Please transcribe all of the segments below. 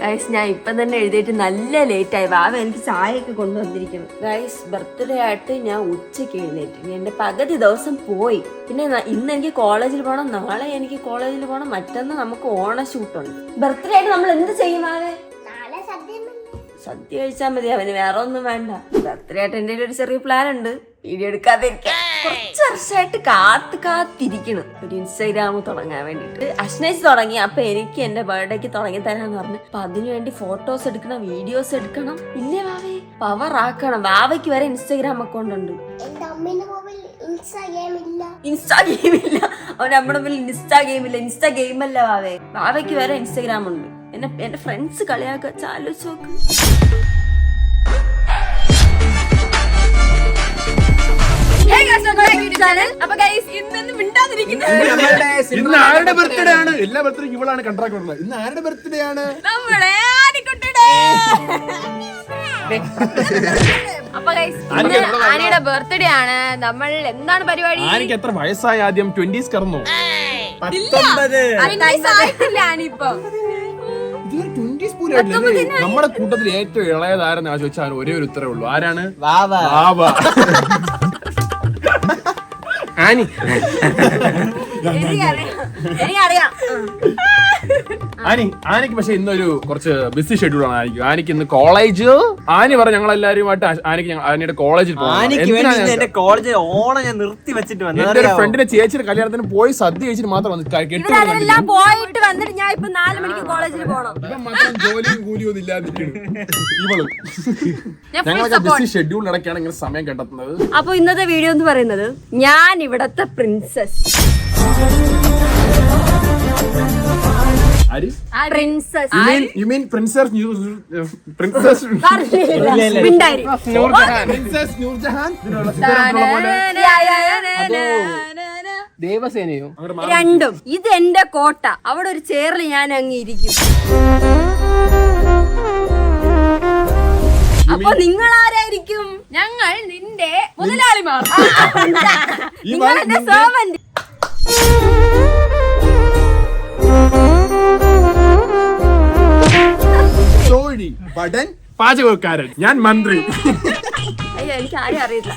Guys ഞാൻ ഇപ്പം തന്നെ എഴുതിയിട്ട് നല്ല ലേറ്റായി. വാവ എനിക്ക് ചായയൊക്കെ കൊണ്ടുവന്നിരിക്കണം. ഗൈസ് ബർത്ത്ഡേ ആയിട്ട് ഞാൻ ഉച്ചയ്ക്ക് എഴുന്നേറ്റ്. എന്റെ പകുതി ദിവസം പോയി. പിന്നെ ഇന്ന് എനിക്ക് കോളേജിൽ പോകണം, നാളെ എനിക്ക് കോളേജിൽ പോകണം, മറ്റന്ന് നമുക്ക് ഓണ ഷൂട്ടുണ്ട്. ബർത്ത്ഡേ ആയിട്ട് നമ്മൾ എന്ത് ചെയ്യും? വാവേ സദ്യ കഴിച്ചാൽ മതി, അവന് വേറെ ഒന്നും വേണ്ട. ബർത്ത്ഡേ ആയിട്ട് എന്റെ ഒരു ചെറിയ പ്ലാൻ ഉണ്ട്, വീഡിയോ എടുക്കാതിരിക്കാൻ. കുറച്ച് വർഷമായിട്ട് കാത്തിരിക്കണം ഒരു ഇൻസ്റ്റാഗ്രാം തുടങ്ങാൻ വേണ്ടിട്ട്. അശ്നേഷ് തുടങ്ങി, അപ്പൊ എനിക്ക് എന്റെ ബർത്ത്ഡേക്ക് തുടങ്ങി തരാന്ന് പറഞ്ഞു. അപ്പൊ അതിനുവേണ്ടി ഫോട്ടോസ് എടുക്കണം, വീഡിയോസ് എടുക്കണം. ഇല്ലേ വാവേ, പവർ ആക്കണം. വാവയ്ക്ക് വരെ ഇൻസ്റ്റാഗ്രാം അക്കൗണ്ട് ഉണ്ട്. ഇൻസ്റ്റാ ഗെയിം ഇല്ല, അവൻ നമ്മുടെ മുമ്പിൽ ഇൻസ്റ്റാ ഗെയിം ഇല്ല. ഇൻസ്റ്റാ ഗെയിം അല്ല വാവേ, വാവയ്ക്ക് വരെ ഇൻസ്റ്റാഗ്രാം ഉണ്ട്. എന്റെ ഫ്രണ്ട്സ് കളിയാക്ക, ആലോചിച്ച് നോക്ക്. ഇന്ന് ആരുടെ ബർത്ത്ഡേ ആണ്? എല്ലാ ബർത്ത്ഡേ ഇവളാണ് കൺട്രാക്ട് ഉള്ളത്. ഇന്ന് ആരുടെ ബർത്ത്ഡേ ആണ്? അപ്പൊ ആനയുടെ ബർത്ത്ഡേ ആണ്. നമ്മൾ എന്താണ് പരിപാടി? ആനയ്ക്ക് എത്ര വയസ്സായി? ആദ്യം 20s കറന്നു. 19 നമ്മുടെ കൂട്ടത്തിൽ ഏറ്റവും ഇളയതാരെന്ന് ചോദിച്ചാൽ ഒരേ ഒരു ഉത്തരവേ ഉള്ളൂ. ആരാണ്? വാവ. ആനി എനിക്കറിയാം. ആനിക്ക് പക്ഷെ ഇന്നൊരു കുറച്ച് ബിസി ഷെഡ്യൂളാണ് ആനിക്ക്. ആനിക്ക് ഇന്ന് കോളേജ്. ആനി പറഞ്ഞ ഞങ്ങൾ എല്ലാവരുമായിട്ട് ആനിയുടെ കോളേജിൽ ഓണം ഞാൻ നിർത്തി വെച്ചിട്ട് എന്റെ ഒരു ഫ്രണ്ടിന്റെ ചേച്ചിയുടെ കല്യാണത്തിന് പോയി സദ്യ കഴിച്ചിട്ട് മാത്രം പോയിട്ട് വന്നിട്ട് ഞാൻ ഇപ്പൊ 4 മണിക്ക് കോളേജിൽ പോകണം. ഇവൻ മാത്രം ജോലിയും കൂലിയും ഒന്നും ഇല്ലാതിരിക്കുന്നു. ഇവളും ഞങ്ങളൊക്കെ ബിസി ഷെഡ്യൂൾ ഇടയ്ക്കാണ് ഇങ്ങനെ സമയം കണ്ടെത്തുന്നത്. അപ്പൊ ഇന്നത്തെ വീഡിയോ എന്ന് പറയുന്നത് ഞാൻ ഇവിടത്തെ princess. You mean Princess Noorjahan? ദേവസേനയോ? രണ്ടും. ഇത് എന്റെ കോട്ട. അവിടെ ഒരു ചെയറിൽ ഞാൻ അങ്ങ് ഇരിക്കും. അപ്പൊ നിങ്ങൾ ആരായിരിക്കും? ഞങ്ങൾ നിന്റെ മുതലാളിമാർ. നിങ്ങളുടെ സെർവന്റ്. തോഴി, ഭടൻ, പാചകക്കാരൻ. ഞാൻ മന്ത്രി. അയ്യോ എനിക്ക് ആരും അറിയില്ല.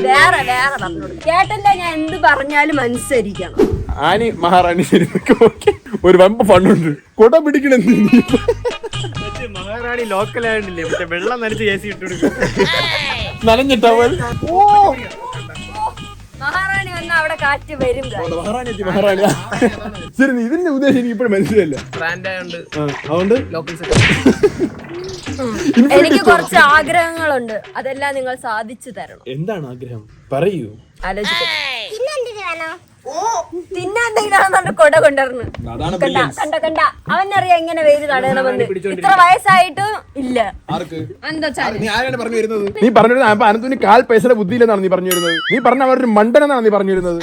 വേറെ പറഞ്ഞോളൂ. ചേട്ടന്റെ ഞാൻ എന്ത് പറഞ്ഞാലും അനുസരിക്കണം. ആനി മഹാറാണി ഒരു വമ്പ ഫണ്ടുണ്ട്. കൊട പിടിക്കണം. മഹാറാണി ലോക്കലായിട്ടില്ലേ, മറ്റേ വെള്ളം നനച്ച് ചേച്ചി ഇട്ടുകൊടുക്കും. നനഞ്ഞിട്ടവൻ. മഹാറാണി വന്ന അവിടെ കാറ്റ് വരും. മഹാറാണി ശരി, ഇതിന്റെ ഉദ്ദേശം എനിക്ക് ഇപ്പോഴും മനസ്സിലല്ല. അതുകൊണ്ട് എനിക്ക് കുറച്ച് ആഗ്രഹങ്ങളുണ്ട്, അതെല്ലാം നിങ്ങൾ സാധിച്ചു തരണം. എന്താണ് ആഗ്രഹം? പറയൂ. തിന്നാന്തെങ്കിലും കൊട കൊണ്ടുവരുന്നു. കണ്ട അവനറിയാം എങ്ങനെ വെയിൽ തടയണമെന്ന്. ഇത്ര വയസ്സായിട്ടും ഇല്ല. നീ പറഞ്ഞു അനന്തുവിന് 1/4 പൈസയുടെ ബുദ്ധിയില്ലെന്നാണ് നീ പറഞ്ഞു വരുന്നത്. നീ പറഞ്ഞ അവരൊരു മണ്ടനെന്നാണ് നീ പറഞ്ഞു വരുന്നത്.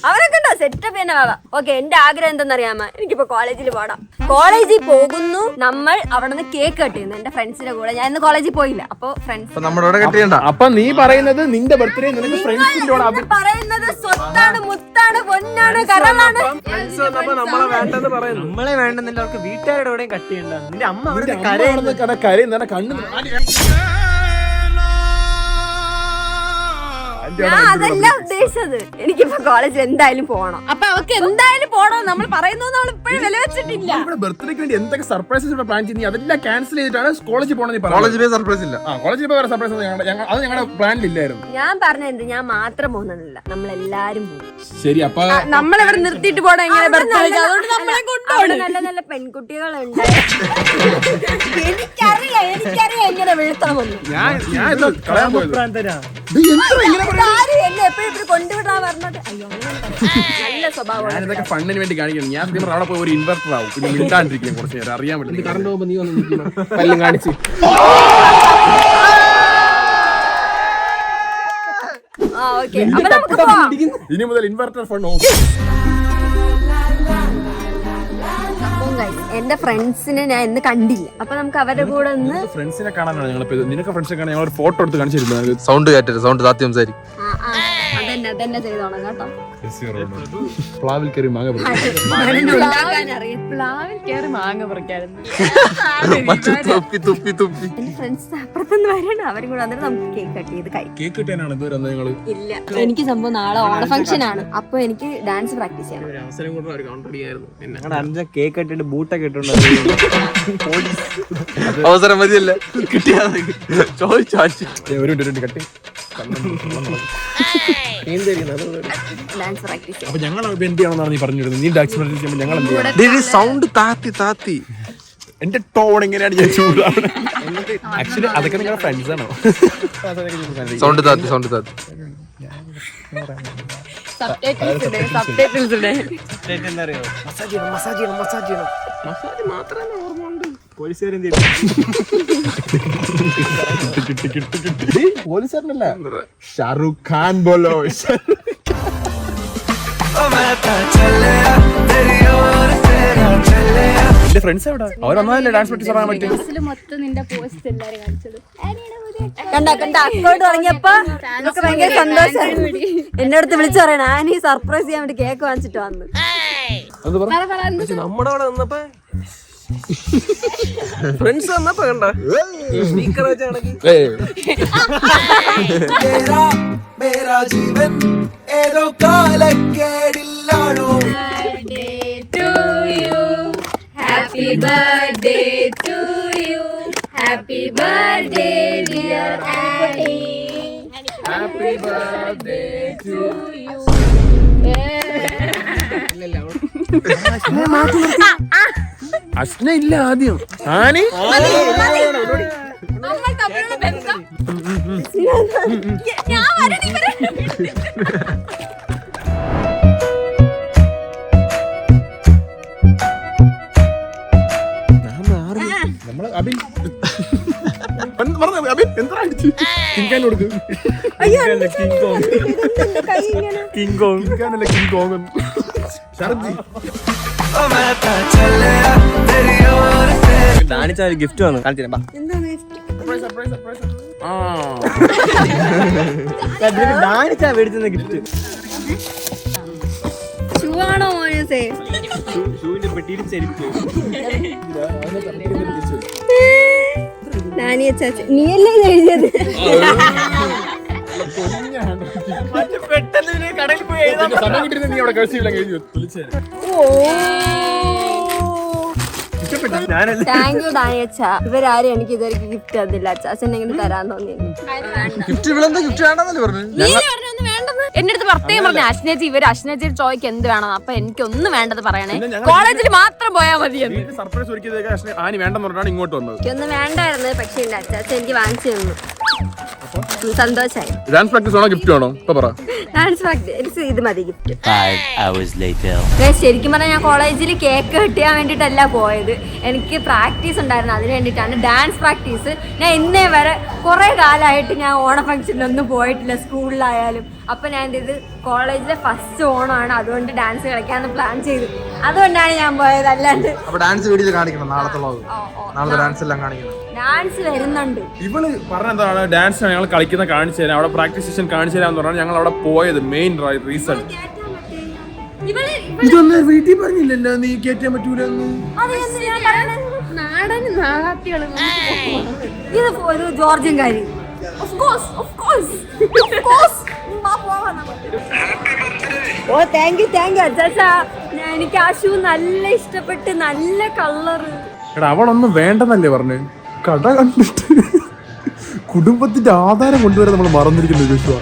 അവരൊക്കെ ഉണ്ടോ സെറ്റപ്പ് തന്നെ വാവാ. ഓക്കെ, എന്റെ ആഗ്രഹം എന്തെന്നറിയാമോ? എനിക്കിപ്പോ കോളേജിൽ പോകണം. കോളേജിൽ പോകുന്നു, നമ്മൾ അവിടെ നിന്ന് കേക്ക് കട്ട് ചെയ്യുന്നു എന്റെ ഫ്രണ്ട്സിന്റെ കൂടെ. ഞാൻ ഇന്ന് കോളേജിൽ പോയില്ല. അപ്പൊ ഫ്രണ്ട്സ് അപ്പൊ നീ പറയുന്നത് നിന്റെ ബർത്ത്ഡേ നിനക്ക് ഫ്രണ്ട്സിന്റെ പറയുന്നത് സ്വത്താണ്, മുത്താണ്, പൊന്നാണ്, കരളാണ്. നമ്മളെ വേണ്ടെന്നില്ല, അവർക്ക് വീട്ടുകാരുടെ കൂടെയും കട്ട് ചെയ്യണ്ട. നിന്റെ അമ്മ കരയുന്ന കണ്ണു. ഞാൻ അതല്ല ഉദ്ദേശിച്ചത്. എനിക്കിപ്പോ കോളേജിൽ എന്തായാലും പോകണം. അപ്പൊ അവർക്ക് എന്തായാലും പോകണം. നമ്മൾ പറയുന്നത് നമ്മൾ ഇപ്പോഴും വില വെച്ചിട്ടില്ല. ബർത്ത്ഡേക്ക് വേണ്ടി എന്തൊക്കെ സർപ്രൈസസ് പ്ലാൻ ചെയ്ത് അതെല്ലാം ക്യാൻസൽ ചെയ്തിട്ടാണ് കോളേജിൽ പോകണം. കോളേജിൽ സർപ്രൈസ് ഇല്ല. കോളേജിൽ പോയി സർപ്രൈസ് അത് ഞങ്ങളുടെ പ്ലാനിലില്ലായിരുന്നു. ഞാൻ പറഞ്ഞത് ഞാൻ മാത്രം പോകുന്നതല്ല, നമ്മളെല്ലാരും പോകും. ശരി, അപ്പൊ നമ്മളിവിടെ നിർത്തിയിട്ട് പോകണം. എങ്ങനെ നല്ല നല്ല പെൺകുട്ടികളുണ്ട്. എനിക്കറിയാം എങ്ങനെ വീഴ്ത്തണമെന്ന്. ഞാനിതൊക്കെ ഫണ്ടിന് വേണ്ടി കാണിക്കണം. ഞാൻ അവിടെ പോയി ഒരു ഇൻവെർട്ടർ ആവും, പിന്നെ മിണ്ടാണ്ടിരിക്കും കുറച്ച് നേരം. അറിയാൻ പറ്റില്ല. കറണ്ട് പോകുമ്പോ നീ വന്ന് എല്ലാം കാണിച്ച്. ഇനി മുതൽ ഇൻവെർട്ടർ ഫണ്ട് ഓഫ്. എന്റെ ഫ്രണ്ട്സിനെ ഞാൻ ഇന്ന് കണ്ടില്ല. അപ്പൊ നമുക്ക് അവരുടെ കൂടെ ഒന്ന് ഫ്രണ്ട്സിനെ കാണാനാണ് ഞങ്ങൾ. നിനക്ക് ഫ്രണ്ട്സിനെ കാണാൻ ഞങ്ങൾ ഒരു ഫോട്ടോ എടുത്ത് കാണിച്ചിരുന്നു. സൗണ്ട് കേട്ടിട്ട് സൗണ്ട് താത്തി സംസാരിക്കും. അതന്നെ തന്നെ അതന്നെ ചെയ്തോണം കേട്ടോ. പ്ലാവിൽ കയറി മാങ്ങ പ്ലാവിൽ കയറി മാങ്ങ പറിക്കായിരുന്നു. എന്റെ ഫ്രണ്ട്സ് അപ്പുറത്തുനിന്ന് വരണം, അവരും കൂടെ വന്നിട്ട് നമുക്ക് കേക്ക് കട്ട് ചെയ്ത് കഴിക്കും. കേക്ക് കിട്ടാനാണ് ഇതുവരെ നിങ്ങള്? ഇല്ല, എനിക്ക് സംഭവം നാളെ ഓണ ഫംഗ്ഷൻ ആണ്, അപ്പൊ എനിക്ക് ഡാൻസ് പ്രാക്ടീസ് ചെയ്യണം. അവസരം കൊണ്ട് അവർ കൗണ്ടടിയായിരുന്നു. ഞങ്ങളുടെ അഞ്ച കേക്ക് ഇട്ടിട്ട് ബൂട്ടൊക്കെ ഇട്ടുണ്ട്. അവസരം മതിയല്ല കിട്ടിയാൽ ചോദിച്ചു കട്ടി ഡാൻസ് പ്രാക്ടീസ് ചെയ്യാം. അപ്പൊ ഞങ്ങൾ എന്ത് ചെയ്യണമെന്നാണ് നീ പറഞ്ഞിരുന്നത്? നീ ഡാൻസ് പ്രാക്ടീസ് ചെയ്യുമ്പോൾ ഞങ്ങൾ എന്ത് ചെയ്യണം? സൗണ്ട് താത്തി എന്റെ ടോൺ എങ്ങനെയാണ് ഞാൻ ചൂടാണ്? ആക്ച്വലി അതൊക്കെ നിങ്ങളുടെ ഫ്രണ്ട്സ് ആണോ? സൗണ്ട് താത്തി എന്താ അറിയോ, മസാജ് ചെയ്യണം. മസാജ് മാത്രമേ ഓർമ്മ ഉണ്ട്. പോലീസുകാരും പോലീസുകാരനല്ല, ഷാറുഖ് ഖാൻ ബോലോ. എന്റെ ഫ്രണ്ട്സ് എവിടെ? അവർ വന്നാലേ ഡാൻസ് പ്രാക്ടീസ് പറയാൻ പറ്റും. മൊത്തം നിന്റെ പോസ്റ്റ് എല്ലാരും കാണിച്ചത്. കണ്ട അക്കൗണ്ട് തുടങ്ങിയപ്പോ ഇതൊക്കെ ഭയങ്കര സന്തോഷമായി. എന്റെ അടുത്ത് വിളിച്ചു പറയണ ആനി സർപ്രൈസ് ചെയ്യാൻ വേണ്ടി കേക്ക് വാങ്ങിച്ചിട്ട് വന്നു. നമ്മുടെ അവിടെ വന്നപ്പോ ഫ്രണ്ട്സ് വന്നപ്പോ കണ്ട speaker വെച്ചാണെങ്കിൽ Happy birthday to you. Happy birthday dear Annie. Happy birthday to you. Ashnah ഇല്ല ആദ്യം. ആനി നമ്മള് അബിൻ അബിൻ എന്താ അടിച്ചു? കിങ്കാൻ കൊടുക്കും. കിങ് കോങ് കിങ്കാനല്ല കിങ് കോങ്. ശരദ് കാണിച്ച ഒരു ഗിഫ്റ്റ് വന്നു. കാണിച്ചു കാണിച്ചാ മേടിച്ചെന്ന ഗിഫ്റ്റ്. ഷൂ ആണോ മോനസേ? ഷൂവിന്റെ പെട്ടിയിൽ ചെരുപ്പ്. നാനിയ ചാച്ച നീയല്ലേ ഇത് എഴുതിയത്? പെട്ടെന്ന് കടയിൽ പോയി എഴുതാൻ സമയം കിട്ടിയിരുന്ന നീ അവിടെ കഴിച്ചില്ല താങ്ക് യു ഡാനിയച്ച. ഇവരാരും എനിക്ക് ഇതുവരെ ഗിഫ്റ്റ് തന്നില്ല. അച്ഛൻ എങ്ങനെ തരാൻ തോന്നി? ഗിഫ്റ്റ് ഇവളെന്താ ഗിഫ്റ്റ് വേണ്ടെന്നല്ലേ പറഞ്ഞു? എന്റെ അടുത്ത് പ്രത്യേകം പറഞ്ഞു അശ്നേച്ചി അശ്നേച്ചിയുടെ ചോയ്ക്ക് എന്ത് വേണം. അപ്പൊ എനിക്കൊന്നും വേണ്ടത് പറയണേ, കോളേജിൽ മാത്രം പോയാൽ മതി. സർപ്രൈസ് ഒരുക്കിയതൊക്കെ ആനി വേണ്ടെന്ന് പറഞ്ഞാണ് ഇങ്ങോട്ട് വന്നത്. എനിക്കൊന്നും വേണ്ടായിരുന്നു, പക്ഷെ എന്റെ അച്ഛൻ എനിക്ക് വാങ്ങിച്ചു തന്നു. സന്തോഷായി. ഡാൻസ് പ്രാക്ടീസ് ആണോ ഗിഫ്റ്റ് ആണോ? ഇപ്പൊ പറ. ഡാൻസ് പ്രാക്ടീസ് ഇത് മതി ഗിഫ്റ്റ്. 5 hours later. ശരിക്കും പറഞ്ഞാൽ ഞാൻ കോളേജിൽ കേക്ക് കിട്ടിയാൻ വേണ്ടിയിട്ടല്ല പോയത്. എനിക്ക് പ്രാക്ടീസ് ഉണ്ടായിരുന്നു, അതിന് വേണ്ടിയിട്ടാണ് ഡാൻസ് പ്രാക്ടീസ്. ഞാൻ ഇന്നേ വരെ കുറെ കാലമായിട്ട് ഞാൻ ഓണ ഫംഗ്ഷനിലൊന്നും പോയിട്ടില്ല, സ്കൂളിലായാലും. അപ്പൊ ഞാൻ എന്ത് ചെയ്ത്, കോളേജിലെ ഫസ്റ്റ് ഓണമാണ്, അതുകൊണ്ട് ഡാൻസ് കളിക്കാന്ന് പ്ലാൻ ചെയ്തു. അതുകൊണ്ടാണ് ഞാൻ പോയത്. അല്ലാണ്ട് അപ്പൊ ഡാൻസ് വീഡിയോ കാണിക്കണം നാളത്തെ ഡാൻസ് എല്ലാം കാണിക്കണം. ഡാൻസ് വരുന്നുണ്ട്. ഇവള് പറഞ്ഞതാണ് ഡാൻസ് ഞങ്ങൾ കളിക്കുന്ന കാണിച്ചു തരാം, അവിടെ പ്രാക്ടീസ് സെഷൻ കാണിച്ചു തരാന്ന് പറഞ്ഞാൽ ഞങ്ങൾ അവിടെ പോയത്. മെയിൻ റീസൺ ഇതൊന്നും വീട്ടിൽ പറഞ്ഞില്ലല്ലോ, നീ കേറ്റാൻ പറ്റൂലെന്ന്. നാടൻ നാളാത്തികള് ഇത് ഒരു ജോർജിയൻ കാര്യം. ഓ താങ്ക് യു അച്ചാ. എനിക്ക് ആ ഷൂ നല്ല ഇഷ്ടപ്പെട്ട്, നല്ല കളറ്. എടാ അവളൊന്നും വേണ്ടെന്നല്ലേ പറഞ്ഞു? കട കണ്ടിട്ട് കുടുംബത്തിന്റെ ആധാരം കൊണ്ടുവരാൻ നമ്മൾ മറന്നിരിക്കുന്നു. വിശ്വാ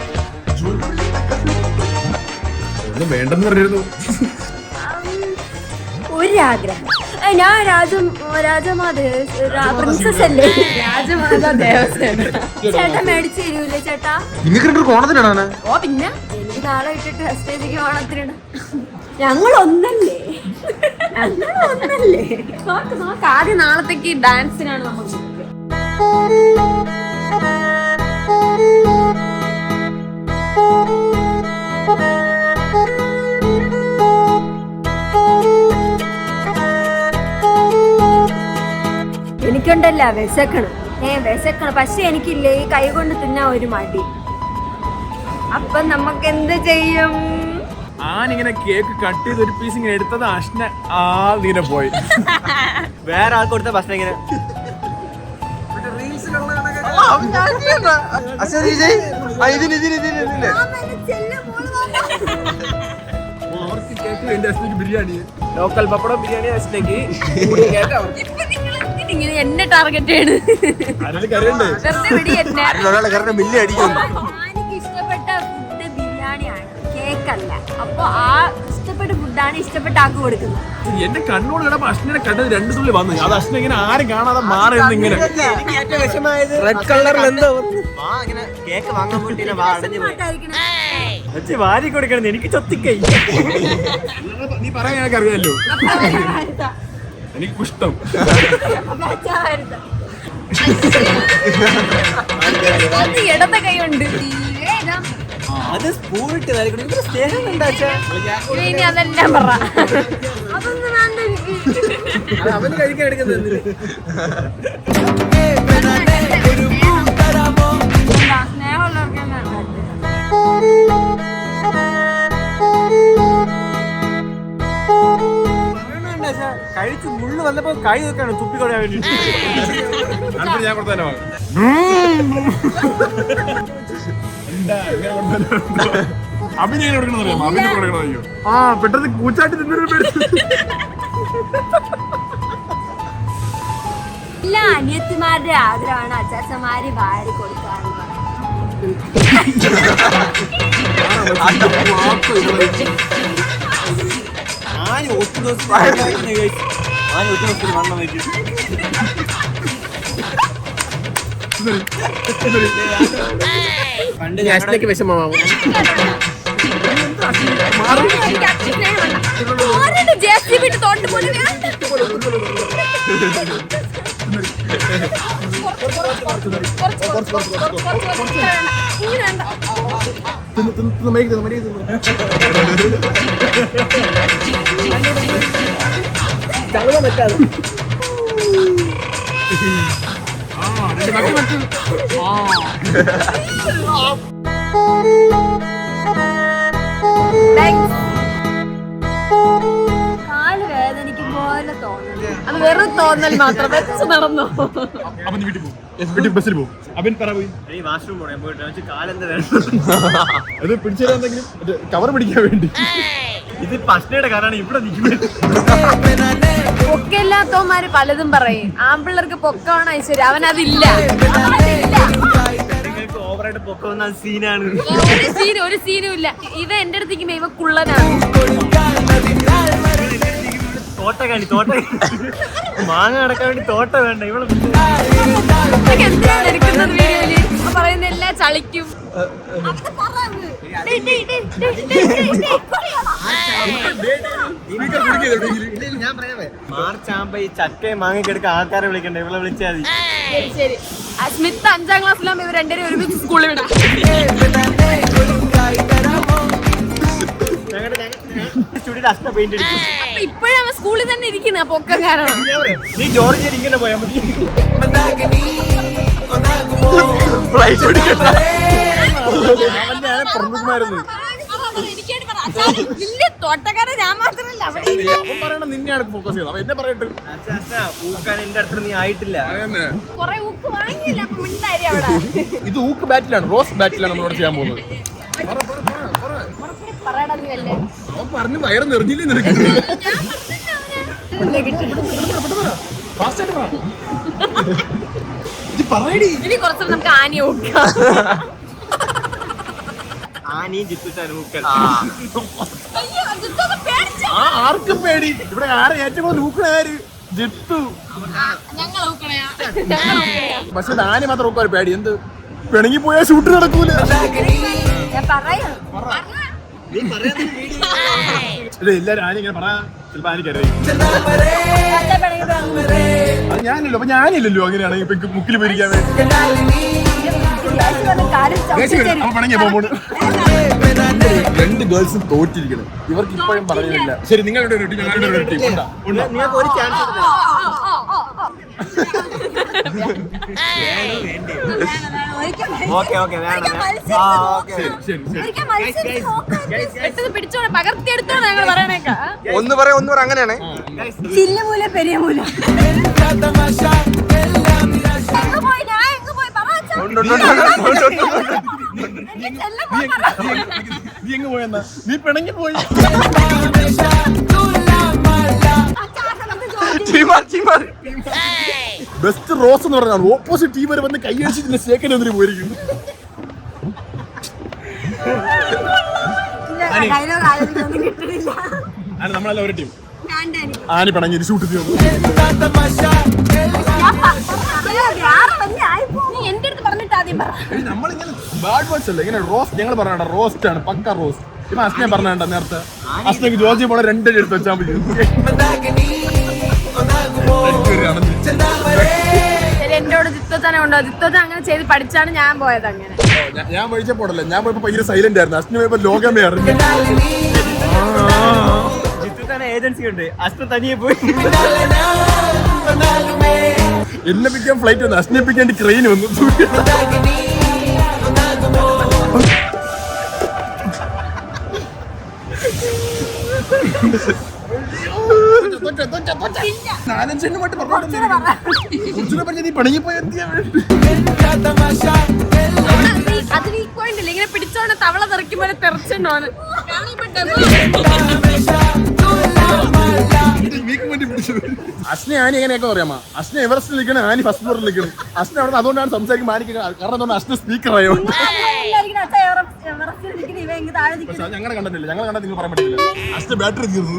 ഒന്നും വേണ്ടെന്ന് പറഞ്ഞിരുന്നു. ഒരാഗ്രഹം, ഞാൻ പ്രിൻസസ് അല്ലേ, ചേട്ടാ മേടിച്ചു തരൂല്ലേ ചേട്ടാ? നിങ്ങൾക്ക് കോണത്തിനാണ്. ഓ പിന്നെ എനിക്ക് നാളെ ഇട്ടിട്ട് സ്റ്റേജിക്ക് ഓണത്തിനിടാം. ഞങ്ങളൊന്നല്ലേ. നോക്ക് ആദ്യം നാളത്തേക്ക് ഡാൻസിനാണ് നമ്മൾ. എനിക്കുണ്ടല്ല വിശക്കണം, വിശക്കണം. പക്ഷെ എനിക്കില്ലേ ഈ കൈ കൊണ്ട് തിന്നാൻ ഒരു മടി. അപ്പൊ നമുക്ക് എന്ത് ചെയ്യും? ആനിങ്ങനെ കേക്ക് കട്ട് ചെയ്ത് ഒരു പീസ് ഇങ്ങനെ എടുത്തത് അഷ്ന ഇങ്ങനെ പോയി. വേറെ ആൾക്ക് കൊടുത്ത ഭക്ഷണം ഇങ്ങനെ അവർക്ക് കേക്ക് വേണ്ടി അഷ്നക്ക് ബിരിയാണി, ലോക്കൽ പപ്പടം ബിരിയാണി അച്ഛനേക്ക് ഇങ്ങനെ എന്നെ ടാർഗറ്റ് ചെയ്യണ്. അതിൽ കരയുണ്ട്. വെറുതെ വിടി എന്നെ. ബില്ല് അടിക്കും. എനിക്ക് ഇഷ്ടപ്പെട്ട ഫുഡ് ബിരിയാണിയാണ്, കേക്കല്ല. അപ്പൊ ആ ഇഷ്ടപ്പെട്ട ഫുഡാണ് ഇഷ്ടപ്പെട്ട ആൾക്ക് കൊടുക്കുന്നത്. എന്റെ കണ്ണോട് കിടപ്പോ അഷ്നെ കണ്ടത് 2 തുള്ളി വന്നു. അത് അഷ്ന ഇങ്ങനെ ആരും കാണാതെ മാറി ഇങ്ങനെ എനിക്ക് ഏറ്റവും വിഷമായത് റെഡ് കളറിൽ എന്തോ ഇങ്ങനെ കേക്ക് വാങ്ങാൻ വേണ്ടി വാ അടഞ്ഞു പോയി വാരി കൊടുക്കണം. എനിക്ക് ചൊത്തിക്കൈ നീ പറയാൻ എനിക്ക് അറിയാലോ. എനിക്ക് പുഷ്ടം. ഇടത്തെ കൈയുണ്ട്. അത് സ്പൂൺ ഇട്ട് നൽകണം. സ്നേഹം ഉണ്ടാച്ചാ ഇനി അതെല്ലാം പറ. അതൊന്നും വേണ്ട എനിക്ക്. അവന് കഴിക്കാൻ എടുക്കുന്നത് സ്നേഹമുള്ളവർക്ക് കഴിച്ച് മുള്ളു വന്നപ്പോ കൈ വെക്കാണ് തുപ്പിക്കൊടുക്കാൻ വേണ്ടി. ഞാൻ കൊടുത്തന്നെ അഭിനയം കൊടുക്കണമെന്നറിയാമോ? അഭിനയം കൊടുക്കണോ? ആ പെട്ടെന്ന് കൂച്ചാട്ടി തിന്നൊരു എല്ലാ അനിയത്തിമാരുടെ ആഗ്രഹമാണ് അച്ചാച്ചമാര് വാരി കൊടുക്കാന്ന് ഒറ്റ ദിവസം വണ്ണം വെച്ചു. പണ്ട് ഞാനൊക്കെ വിഷമമാവും. തോണ്ട് പോലും കാല് വേദനിക്കും പോലെ തോന്നുന്നു. അത് വെറും തോന്നൽ മാത്രം. വെച്ച് നടന്നു. അപ്പൊ നീ വീട്ടിൽ പോകും, ബസ്സിൽ പോകും. അവൻ പറ പോയി വാഷ്റൂം പോണേ പോയിട്ട് കാലെന്താ വേണം. അത് പിടിച്ചു തരാന്തെങ്കിലും കവർ പിടിക്കാൻ വേണ്ടി. ഇത് പഷ്ണയുടെ കാലാണ് ഇവിടെ നിൽക്കുന്നത്. പൊക്കല്ലാത്തവന്മാര് പലതും പറയും. ആമ്പിള്ളേർക്ക് പൊക്കമാണ് ഐശ്വര്യം, അവനതില്ല. നിങ്ങൾക്ക് ഓവറായിട്ട് പൊക്കുന്ന സീനാണ്. ഒരു സീനും ഇല്ല. ഇവ എന്റെ അടുത്തേക്ക് ഇവ കുള്ളനാണ്. തോട്ട മാങ്ങ അടക്കാൻ വേണ്ടി തോട്ട വേണ്ട. ഇവിടെ എന്തിനാണ് എടുക്കുന്നത് വീഡിയോയില്? പറയുന്ന എല്ലാം ചളിക്കും. ഞാൻ പറയാമേ, മാർച്ച് ആകുമ്പോ ഈ ചക്കയും മാങ്ങയ്ക്ക് എടുക്കാൻ ആൾക്കാരെ വിളിക്കണ്ടേ? ഇവിടെ വിളിച്ചാൽ മതി. ശരി. സ്മിത്ത് 5ാം ക്ലാസ്സിലാകുമ്പോ ഇവർ രണ്ടുപേരും ഒരുമിച്ച് സ്കൂളിൽ വിടാം. ചുടിയിൽ അഷ്ട പെയിന്റ് അടിക്കും. ഇപ്പോഴും അവൻ സ്കൂളിൽ തന്നെ ഇരിക്കുന്ന പൊക്കം കാരണം. നീ ജോർജിയ ഇങ്ങനെ പോയാൽ മതി. അവന്റെ പ്രമുഖമായിരുന്നു. തോട്ടക്കാരൻ ഞാൻ മാത്രമല്ല. അവൻ പറയണ നിന്നെയാണ് ഫോക്കസ് ചെയ്തത്. അവൻ എന്നെ പറയട്ടെ ഊക്കാൻ എന്റെ അടുത്ത് നീ ആയിട്ടില്ല. കൊറേ ഉപ്പ് വാങ്ങിയില്ല. അപ്പൊ മിണ്ടായി അവിടെ. ഇത് ഊക്ക് ബാറ്റിലാണ്, റോസ് ബാറ്റിലാണ് നമ്മളോട് ചെയ്യാൻ പോകുന്നത്. പറയടാ നീ അല്ലേ. അവൻ പറഞ്ഞു വയറ് നിറഞ്ഞില്ലേ നിനക്ക്? ഇനി കുറച്ച് നമുക്ക് ആനയെ ഊക്കാം. ആനയും ജിത്തുച്ചാനും ഊക്കൽ. ആർക്കും പേടി. ഇവിടെ ആരെ ഏറ്റവും കൂടുതൽ ഊക്കണ ആര്? ജിത്തു. പക്ഷെ ആന മാത്രം ഊക്കാൻ പേടി. എന്ത് പിണങ്ങി പോയാ ഷൂട്ട് നടക്കൂല. എല്ലാരും ആന ഇങ്ങനെ പറയാ. ചിലപ്പോ ആനക്കറിയാം. അത് ഞാനല്ലോ. അപ്പൊ ഞാനില്ലല്ലോ അങ്ങനെയാണെങ്കിൽ മുക്കിൽ പോയിരിക്കാൻ വേണ്ടി. പിണങ്ങിയ പോകുമ്പോൾ 2 ഗേൾസും തോറ്റിരിക്കണം. ഇവർക്ക് ഇപ്പോഴും പറഞ്ഞില്ല. ശരി, നിങ്ങളുടെ ഒരു ടീം, ഞങ്ങളുടെ ഒരു ടീം. നിങ്ങൾക്ക് ഒരു ചാൻസ് പറയാം. ഓക്കെ ഓക്കെ വേണം പെട്ടെന്ന് പിടിച്ചോളെ പകർത്തിയെടുത്തോളെ ഞങ്ങൾ പറയണേക്കാ. ഒന്ന് പറയാ അങ്ങനെയാണ്. ചില്ലുമൂല പെരിയ മൂല നീ എങ്ങ് പോയെന്നാ? നീ പിണങ്ങി പോയി. ബെസ്റ്റ് റോസ് എന്ന് പറഞ്ഞാൽ ഓപ്പോസിറ്റ് ടീം വരെ വന്ന് കൈയടിച്ചിട്ട് സെക്കൻഡ് ഒന്നിന് പോയിരിക്കുന്നു. നമ്മളല്ല ഒരു ടീം ആനി പിണങ്ങി ഷൂട്ട് ചെയ്തു. നീ എന്റെ അടുത്ത് പറഞ്ഞിട്ട് ആദ്യം പറ. നമ്മളിങ്ങനെ ബാഡ് വേർഡ്സ് അല്ല, ഇങ്ങനെ റോസ്റ്റ് ഞങ്ങൾ പറഞ്ഞ റോസ്റ്റ് ആണ്, പക്ക റോസ്റ്റ്. ഇപ്പൊ അസ്നെ പറഞ്ഞ നേരത്തെ അസ്നക്ക് ജോർജി പോണ രണ്ടടി എടുത്ത് വെച്ചാൽ മതി. ശരി, എന്നോട് ജിത്തോച്ചാനെ ഉണ്ടോ? ജിത്തോച്ച അങ്ങനെ ചെയ്ത് പഠിച്ചാണ് ഞാൻ പോയത്. അങ്ങനെ ഞാൻ പഠിച്ച പോടല്ലേ, ഞാൻ പോയപ്പോ ഭയങ്കര സൈലന്റ് ആയിരുന്നു. അസ്ന പോയപ്പോ ലോകമേ അറിഞ്ഞു. ഏജൻസി ഉണ്ട്, അസ്ന തനിയെ പോയി. എന്നെ പിക്കാൻ ഫ്ലൈറ്റ് വന്നു, അസ്നെ പിക്കാൻ ട്രെയിൻ വന്നു. നീ പണിങ്ങിപ്പോയ അതിന് ഈ പോയിന്റ് ഇല്ല, ഇങ്ങനെ പിടിച്ചോണ്ട് തവള തെറിക്കുമ്പോൾ തെറിച്ചുണ്ടോന്ന്. അസ്നെ ആനി എങ്ങനെയൊക്കെ പറയാമോ? അസ്നെ എവറസ്റ്റിൽ നിൽക്കണം, ആനി ഫസ്റ്റ് ഫ്ലോറിൽ നിൽക്കണം. അസ്നെ അവിടെ അതുകൊണ്ടാണ് സംസാരിക്കുമ്പോൾ ആനിക്ക്, കാരണം അതുകൊണ്ട് അസ്നെ സ്പീക്കർ ആയോ. ഞങ്ങളെ കണ്ടിട്ടില്ല, ഞങ്ങളെ കണ്ടാൽ നിങ്ങൾ പറയാൻ പറ്റില്ല. അസ്നെ ബാറ്ററി തീർന്നു.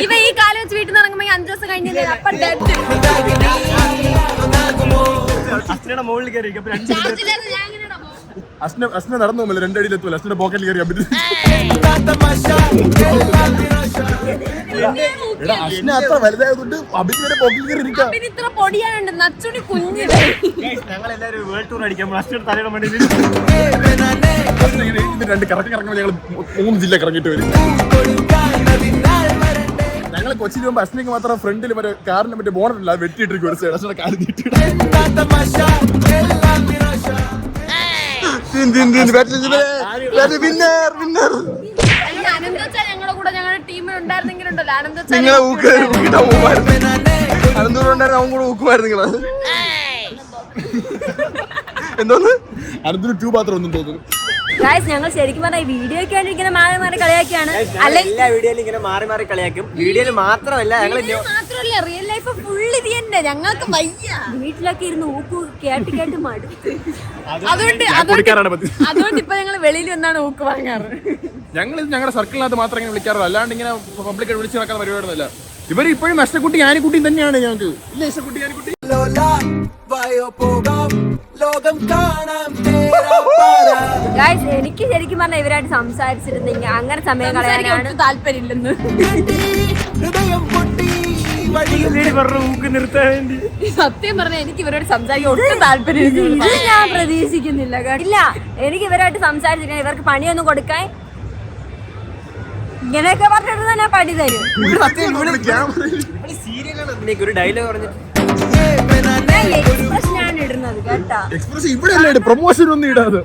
ഇവ ഈ കാലം വെച്ച് വീട്ടിൽ നിന്ന് ഇറങ്ങുമ്പോ 5 ദിവസം കഴിഞ്ഞില്ലേ അപ്പം അസ്നയുടെ മുകളിൽ കയറി അസ്നെ നടന്നു പോകുമല്ലോ, രണ്ടടിയിൽ എത്തുമല്ലോ. അസ്നയുടെ പോക്കറ്റിൽ കയറി അസ്നെ അത്ര വലുതായതുകൊണ്ട് അഭിനയുടെ പോക്കറ്റിൽ കയറി ഇരിക്കാം. ഇത്ര പൊടിയാനുണ്ട് നച്ചുണി കുഞ്ഞ്. ഞങ്ങളെല്ലാരും വേൾഡ് ടൂർ അടിക്കാൻ അസ്നയുടെ തലയുടെ മണ്ടി രണ്ട് കറക്കുമ്പോൾ ഞങ്ങൾ 3 ജില്ല കറങ്ങിട്ട് വരും. ഞങ്ങൾ കൊച്ചിയിൽ പോകുമ്പോൾ അസ്നയ്ക്ക് മാത്രം ഫ്രണ്ടിൽ മറ്റേ കാറിന് മറ്റേ ബോണറ്റില്ല, വെട്ടിയിട്ടിരിക്കും ഒരു സൈഡ്. അസ്നയുടെ കാല് നീട്ടിട്ട് ഞങ്ങളുടെ കൂടെ ഞങ്ങളുടെ ടീമിൽ ഉണ്ടായിരുന്നെങ്കിലുണ്ടല്ലോ അനന്തൂരുണ്ടായിരുന്നു, അവൻ കൂടെ ഊക്കുമായിരുന്നു. എന്തോന്ന് അനന്തൂർ 2 മാത്രം ഒന്നും തോന്നുന്നു. ഞങ്ങൾ ശരിക്കും പറഞ്ഞ ഈ വീഡിയോ ഒക്കെ ഇങ്ങനെ മാറി മാറി കളിയാക്കിയാണ്. എല്ലാ വീഡിയോയിലും ഇങ്ങനെ മാറി മാറി കളിയാക്കും. വീഡിയോയിൽ മാത്രമല്ല, ഞങ്ങൾ മാത്രമല്ല റിയൽ ലൈഫ് ഫുള്ള് ഇത് തന്നെ. ഞങ്ങൾക്ക് വയ്യ, വീട്ടിലൊക്കെ ഇരുന്ന് ഊക്കു കേട്ട് കേട്ട് മടുത്ത്. അതുകൊണ്ട് ഇപ്പൊ ഞങ്ങൾ വെളിയിൽ വന്നാണ് ഊക്ക് വാങ്ങാറ്. ഞങ്ങൾ ഞങ്ങളുടെ സർക്കിളിനകത്ത് മാത്രം ഇങ്ങനെ വിളിക്കാറുള്ളൂ, അല്ലാണ്ട് ഇങ്ങനെ പബ്ലിക്കായിട്ട് വിളിച്ച് നടക്കുന്ന പരിപാടിയൊന്നുമില്ല. ഇവർ ഇപ്പോഴും അഷ്ടക്കുട്ടി ആനിക്കുട്ടി തന്നെയാണ് ഞങ്ങൾക്ക്. ഇല്ല അഷ്ടക്കുട്ടി ആനിക്കുട്ടി. എനിക്ക് ശരിക്കും പറഞ്ഞാൽ ഇവരായിട്ട് സംസാരിച്ചിരുന്നെങ്കിൽ അങ്ങനെ സമയം കളയാനാണ് താല്പര്യമില്ലെന്ന്. സത്യം പറഞ്ഞാൽ എനിക്ക് ഇവരോട് സംസാരിക്കാൻ ഒട്ടും താല്പര്യം ഞാൻ പ്രതീക്ഷിക്കുന്നില്ല. ഇല്ല, എനിക്ക് ഇവരായിട്ട് സംസാരിച്ചിരിക്കാൻ, ഇവർക്ക് പണിയൊന്നും കൊടുക്കാൻ ഇങ്ങനെയൊക്കെ പറഞ്ഞിട്ട് തന്നെ പണി തരും. ഒരു ഡയലോഗ് പറഞ്ഞിട്ട് എക്സ്പ്രഷനാണ് ഇടുന്നത് കേട്ടോ. എക്സ്പ്രഷൻ ഇവിടെ പ്രൊമോഷൻ ഒന്നും ഇടാതെ.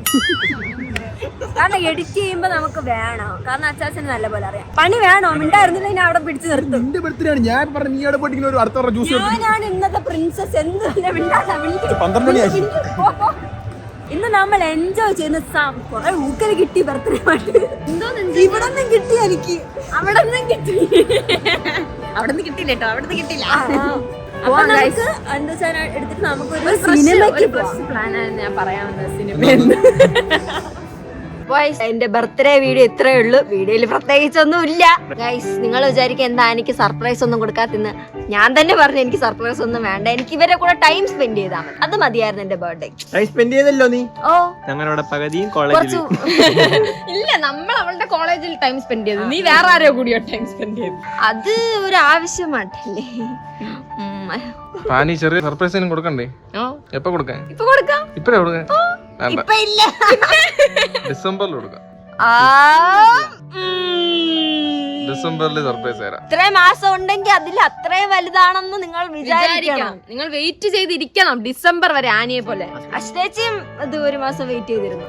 കാരണം എഡിറ്റ് ചെയ്യുമ്പോ നമുക്ക് വേണം, കാരണം അച്ചാച്ചന് നല്ല പോലെ അറിയാം. പണി വേണോ, മിണ്ടായിരുന്നില്ല ഇനി അവിടെ പിടിച്ചു നിർത്തും. എന്റെ ബർത്ത്ഡേ ഞാൻ പറഞ്ഞു, നീ അവിടെ പോയിട്ട് ഒരു അടുത്ത ജ്യൂസ്. ഞാനാണ് ഇന്നത്തെ പ്രിൻസസ്. എന്ത് 12 മണിയായി. ഇന്ന് നമ്മൾ എൻജോയ് ചെയ്യുന്ന കുറെ ഊക്കല് കിട്ടി ബർത്ത്ഡേ പാട്ട്. ഇവിടെ നിന്നും കിട്ടി, എനിക്ക് അവിടെ നിന്നും കിട്ടി. അവിടെ നിന്ന് കിട്ടിയില്ല കേട്ടോ, അവിടെ നിന്ന് കിട്ടിയില്ല. എടുത്തിട്ട് നമുക്കൊരു സിനിമയ്ക്ക് പ്ലാനാണ് ഞാൻ പറയാൻ വന്നത്. സിനിമ എന്റെ ബർത്ത്ഡേ വീഡിയോ ഇത്രേ ഉള്ളൂ. വീഡിയോയിൽ പ്രത്യേകിച്ചൊന്നും ഇല്ല ഗൈസ്. നിങ്ങൾ വിചാരിക്കും എന്താ എനിക്ക് സർപ്രൈസ് ഒന്നും കൊടുക്കാത്തിന്ന്. ഞാൻ തന്നെ പറഞ്ഞു എനിക്ക് സർപ്രൈസ് ഒന്നും വേണ്ട, എനിക്ക് ഇവരെ കൂടെ ടൈം സ്പെൻഡ് ചെയ്താൽ മതി. അത് മതിയായിരുന്നു എന്റെ ബർത്ത്ഡേ. ടൈം സ്പെൻഡ് ചെയ്തല്ലോ നീ. ഓ, ഞങ്ങളുടെ പകുതിയും കോളേജിൽ. ഇല്ല, നമ്മൾ അവളുടെ കോളേജിൽ ടൈം സ്പെൻഡ് ചെയ്തു, നീ വേറെ ആരോ കൂടിയോ ടൈം സ്പെൻഡ് ചെയ്തു. അത് ഒരു ആവശ്യമായിട്ടല്ലേ. പാനി ചെറിയ സർപ്രൈസ് കൊടുക്കണ്ടേ? എപ്പോ കൊടുക്കാൻ? ഇപ്പൊ കൊടുക്കാം. ഇപ്പഴേ കൊടുക്കാൻ? ഇപ്പൊ ഇല്ല, ഡിസംബറിൽ കൊടുക്കാം. ഡിസംബറിൽ സർപ്രൈസ് തരാം. ഇത്രയും മാസം ഉണ്ടെങ്കിൽ അതിൽ അത്രയും വലുതാണെന്ന് നിങ്ങൾ വിചാരിക്കണം. നിങ്ങൾ വെയിറ്റ് ചെയ്തിരിക്കണം ഡിസംബർ വരെ ആനിയെ പോലെ. അശ്ലേച്ചിയും ഇത് 1 മാസം വെയിറ്റ് ചെയ്തിരുന്നു.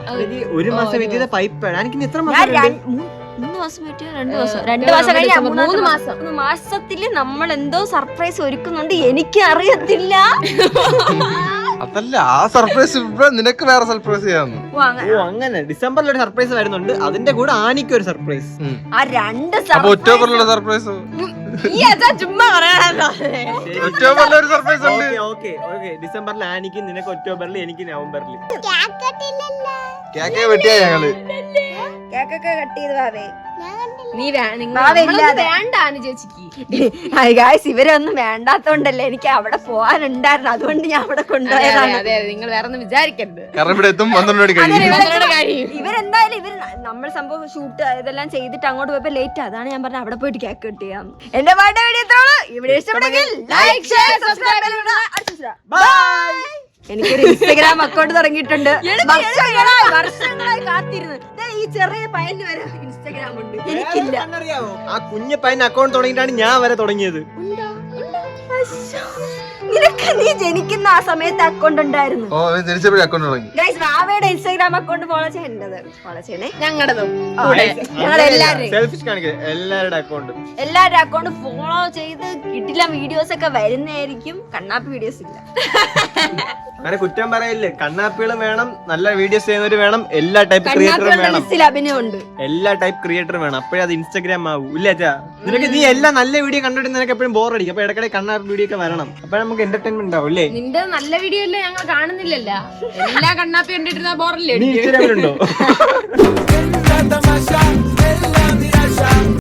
ഒരു മാസം വെയിറ്റ് ചെയ്ത പൈപ്പാണ്. എനിക്ക് എത്ര ഞാൻ മാസം? 3 മാസം വെയിറ്റ് ചെയ്ത് 2 മാസം 2 മാസം കഴിഞ്ഞ 3 മാസം 3 മാസത്തില് നമ്മൾ എന്തോ സർപ്രൈസ് ഒരുക്കുന്നുണ്ട്. എനിക്ക് അറിയത്തില്ല. അതല്ല ആ സർപ്രൈസ് നിനക്ക് വേറെ സർപ്രൈസ് ചെയ്യാന്ന്. ഓ, ഓ അങ്ങനെ ഡിസംബറിൽ ഒരു സർപ്രൈസ് വരുന്നുണ്ട്. അതിന്റെ കൂടെ ആനിക്ക് ഒരു സർപ്രൈസ്. ആ 2 അപ്പൊ ഒക്ടോബറിലുള്ള സർപ്രൈസ് ഈ അച്ഛാ ചുമ്മാ പറയാനോ. ഒക്ടോബറിൽ ഒരു സർപ്രൈസ് ഉണ്ട്. ഓക്കെ ഡിസംബറിൽ ആനിക്ക്, നിനക്ക് ഒക്ടോബറിൽ, എനിക്ക് നവംബറിൽ. കേക്ക് വെട്ടിയാ ഞങ്ങള്. കേക്കൊക്കെ കട്ട് ചെയ്ത് വാവേ. നീ വാവയില്ലാതെ. വേണ്ട ആനി ചേച്ചിക്ക്. ഗായ്സ് ഇവരൊന്നും വേണ്ടാത്തോണ്ടല്ലേ എനിക്ക് അവിടെ പോവാനുണ്ടായിരുന്നു. അതുകൊണ്ട് ഞാൻ അവിടെ കൊണ്ടുപോയതാണ്. അതെ നിങ്ങൾ വേറെ ഒന്നും വിചാരിക്കരുത്. കാരണം ഇവിടെ എത്തും 12 മണി കഴിയും. ഇവരെന്തായാലും നമ്മൾ സംഭവം ഷൂട്ട് ഇതെല്ലാം ചെയ്തിട്ട് അങ്ങോട്ട് പോയപ്പോ ലേറ്റ്. അതാണ് ഞാൻ പറഞ്ഞത് അവിടെ പോയിട്ട് കേക്ക് കട്ട് ചെയ്യാം. എന്റെ പാട്ട് വീഡിയോ എത്രയുള്ളൂ. ഇവിടെ ഇഷ്ടപ്പെട്ടെങ്കിൽ ലൈക്ക്, ഷെയർ, സബ്സ്ക്രൈബ്. എനിക്കൊരു ഇൻസ്റ്റഗ്രാം അക്കൗണ്ട് തുടങ്ങിയിട്ടുണ്ട്. വർഷങ്ങളായി കാത്തിരുന്നു. ഈ ചെറിയ പയ്യന് വരെ ഇൻസ്റ്റഗ്രാം ഉണ്ട്, എനിക്കില്ല. ആ കുഞ്ഞു പയ്യൻ അക്കൗണ്ട് തുടങ്ങിയിട്ടാണ് ഞാൻ വരെ തുടങ്ങിയത്. നിനക്ക് നീ ജനിക്കുന്ന ആ സമയത്ത് അക്കൗണ്ട് ഉണ്ടായിരുന്നു. ഓ ജനിച്ചപ്പോഴേ അക്കൗണ്ട് തുടങ്ങി. ഗൈസ് വാവയുടെ ഇൻസ്റ്റാഗ്രാം അക്കൗണ്ട് ഫോളോ ചെയ്യേണ്ടത് ഫോളോ ചെയ്യണേ. ഞങ്ങളുടെതും ഞങ്ങളെല്ലാരും സെൽഫിഷ് കാണിക്കുക. എല്ലാവരുടെ അക്കൗണ്ടും എല്ലാവരുടെ അക്കൗണ്ട് ഫോളോ ചെയ്ത് കിട്ടില്ല. വീഡിയോസ് ഒക്കെ വരുന്നതായിരിക്കും. കണ്ണാപ്പി വീഡിയോസ് ഇല്ല. അങ്ങനെ കുറ്റം പറയില്ലേ. കണ്ണാപ്പികളും വേണം, നല്ല വീഡിയോസ് ചെയ്യുന്നവര് വേണം, എല്ലാ ടൈപ്പ് ക്രിയേറ്ററും വേണം. ലിസ്റ്റിൽ അഭിനയമുണ്ട്. എല്ലാ ടൈപ്പ് ക്രിയേറ്ററും വേണം. അപ്പോഴേ അത് ഇൻസ്റ്റാഗ്രാം ആവൂ. ഇല്ല അച്ഛാ, നിനക്ക് നീ എല്ലാ നല്ല വീഡിയോ കണ്ടിട്ട് നിനക്ക് എപ്പോഴും ബോറടിക്കും. അപ്പൊ ഇടയ്ക്കിടെ കണ്ണാപ്പി വീഡിയോ ഒക്കെ വരണം. അപ്പൊ നമുക്ക് എന്റർടൈൻമെന്റ് ഉണ്ടാവും അല്ലേ. നിന്റെ നല്ല വീഡിയോ അല്ലേ ഞങ്ങൾ കാണുന്നില്ലല്ലോ. എല്ലാ കണ്ണാപ്പി കണ്ടിട്ടിരുന്ന ബോറല്ലേ. നീ ഇൻസ്റ്റാഗ്രാമിലുണ്ടോ?